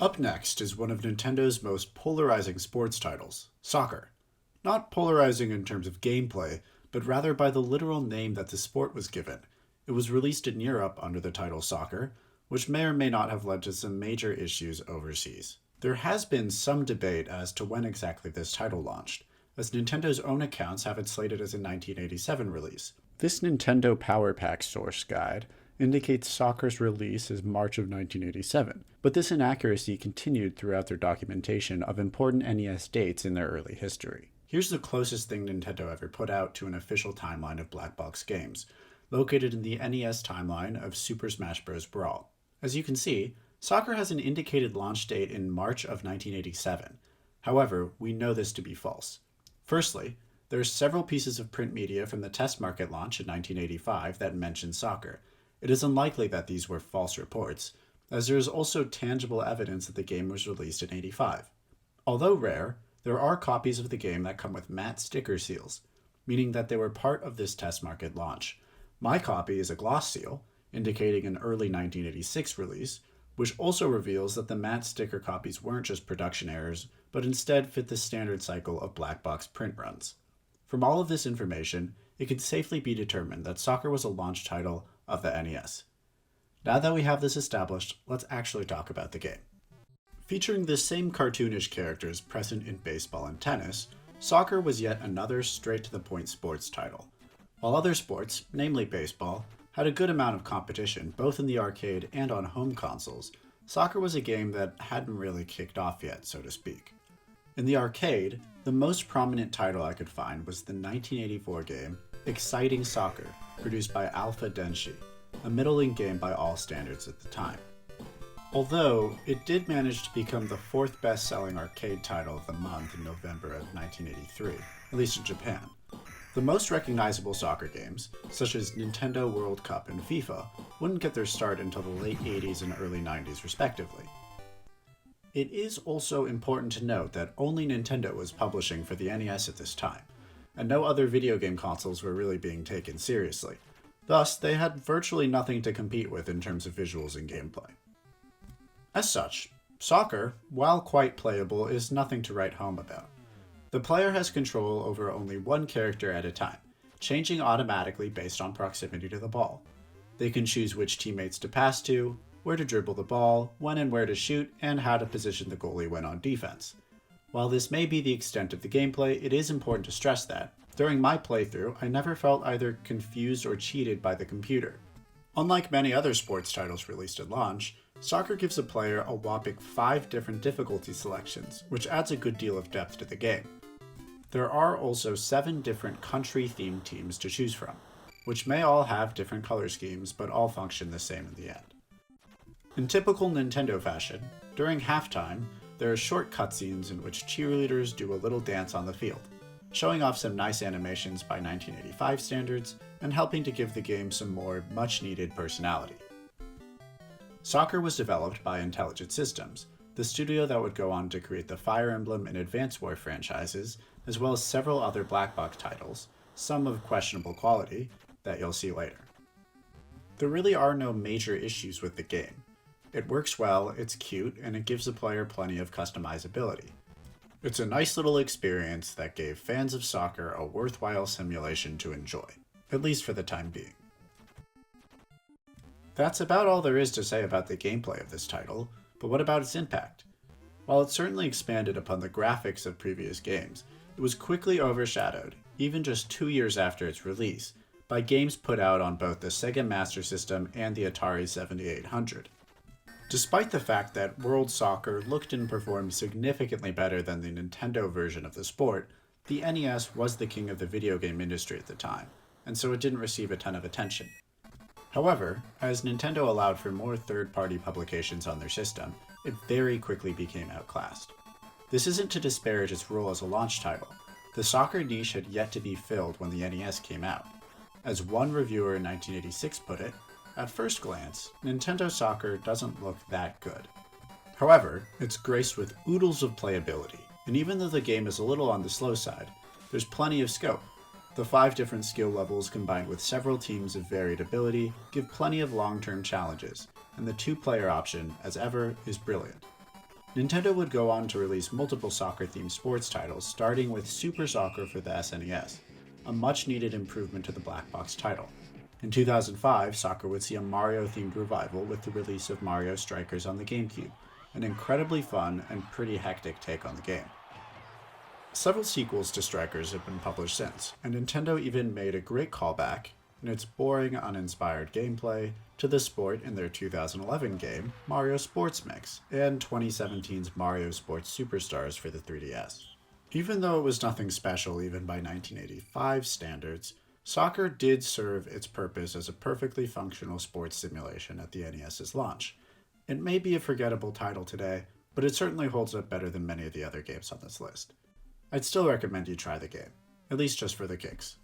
Up next is one of Nintendo's most polarizing sports titles, soccer. Not polarizing in terms of gameplay, but rather by the literal name that the sport was given. It was released in Europe under the title Soccer, which may or may not have led to some major issues overseas. There has been some debate as to when exactly this title launched, as Nintendo's own accounts have it slated as a 1987 release. This Nintendo Power Pack source guide indicates Soccer's release as March of 1987, but this inaccuracy continued throughout their documentation of important NES dates in their early history. Here's the closest thing Nintendo ever put out to an official timeline of black box games, located in the NES timeline of Super Smash Bros. Brawl. As you can see, Soccer has an indicated launch date in March of 1987. However, we know this to be false. Firstly, there are several pieces of print media from the test market launch in 1985 that mention Soccer. It is unlikely that these were false reports, as there is also tangible evidence that the game was released in '85. Although rare, there are copies of the game that come with matte sticker seals, meaning that they were part of this test market launch. My copy is a gloss seal, indicating an early 1986 release, which also reveals that the matte sticker copies weren't just production errors, but instead fit the standard cycle of black box print runs. From all of this information, it can safely be determined that Soccer was a launch title of the NES. Now that we have this established, let's actually talk about the game. Featuring the same cartoonish characters present in baseball and tennis, Soccer was yet another straight-to-the-point sports title. While other sports, namely baseball, had a good amount of competition both in the arcade and on home consoles, Soccer was a game that hadn't really kicked off yet, so to speak. In the arcade, the most prominent title I could find was the 1984 game Exciting Soccer, produced by Alpha Denshi, a middling game by all standards at the time. Although, it did manage to become the fourth best-selling arcade title of the month in November of 1983, at least in Japan. The most recognizable soccer games, such as Nintendo World Cup and FIFA, wouldn't get their start until the late 80s and early 90s respectively. It is also important to note that only Nintendo was publishing for the NES at this time, and no other video game consoles were really being taken seriously. Thus, they had virtually nothing to compete with in terms of visuals and gameplay. As such, Soccer, while quite playable, is nothing to write home about. The player has control over only one character at a time, changing automatically based on proximity to the ball. They can choose which teammates to pass to, where to dribble the ball, when and where to shoot, and how to position the goalie when on defense. While this may be the extent of the gameplay, it is important to stress that, during my playthrough, I never felt either confused or cheated by the computer. Unlike many other sports titles released at launch, Soccer gives a player a whopping 5 different difficulty selections, which adds a good deal of depth to the game. There are also 7 different country-themed teams to choose from, which may all have different color schemes, but all function the same in the end. In typical Nintendo fashion, during halftime, there are short cutscenes in which cheerleaders do a little dance on the field, showing off some nice animations by 1985 standards and helping to give the game some more much-needed personality. Soccer was developed by Intelligent Systems, the studio that would go on to create the Fire Emblem and Advance War franchises, as well as several other black box titles, some of questionable quality, that you'll see later. There really are no major issues with the game. It works well, it's cute, and it gives the player plenty of customizability. It's a nice little experience that gave fans of soccer a worthwhile simulation to enjoy, at least for the time being. That's about all there is to say about the gameplay of this title, but what about its impact? While it certainly expanded upon the graphics of previous games, it was quickly overshadowed, even just 2 years after its release, by games put out on both the Sega Master System and the Atari 7800. Despite the fact that World Soccer looked and performed significantly better than the Nintendo version of the sport, the NES was the king of the video game industry at the time, and so it didn't receive a ton of attention. However, as Nintendo allowed for more third-party publications on their system, it very quickly became outclassed. This isn't to disparage its role as a launch title. The soccer niche had yet to be filled when the NES came out. As one reviewer in 1986 put it, at first glance, Nintendo Soccer doesn't look that good. However, it's graced with oodles of playability, and even though the game is a little on the slow side, there's plenty of scope. The 5 different skill levels combined with several teams of varied ability give plenty of long-term challenges, and the 2-player option, as ever, is brilliant. Nintendo would go on to release multiple soccer-themed sports titles, starting with Super Soccer for the SNES, a much-needed improvement to the black box title. In 2005, soccer would see a Mario-themed revival with the release of Mario Strikers on the GameCube, an incredibly fun and pretty hectic take on the game. Several sequels to Strikers have been published since, and Nintendo even made a great callback, in its boring, uninspired gameplay, to the sport in their 2011 game, Mario Sports Mix, and 2017's Mario Sports Superstars for the 3DS. Even though it was nothing special even by 1985 standards, soccer did serve its purpose as a perfectly functional sports simulation at the NES's launch. It may be a forgettable title today, but it certainly holds up better than many of the other games on this list. I'd still recommend you try the game, at least just for the kicks.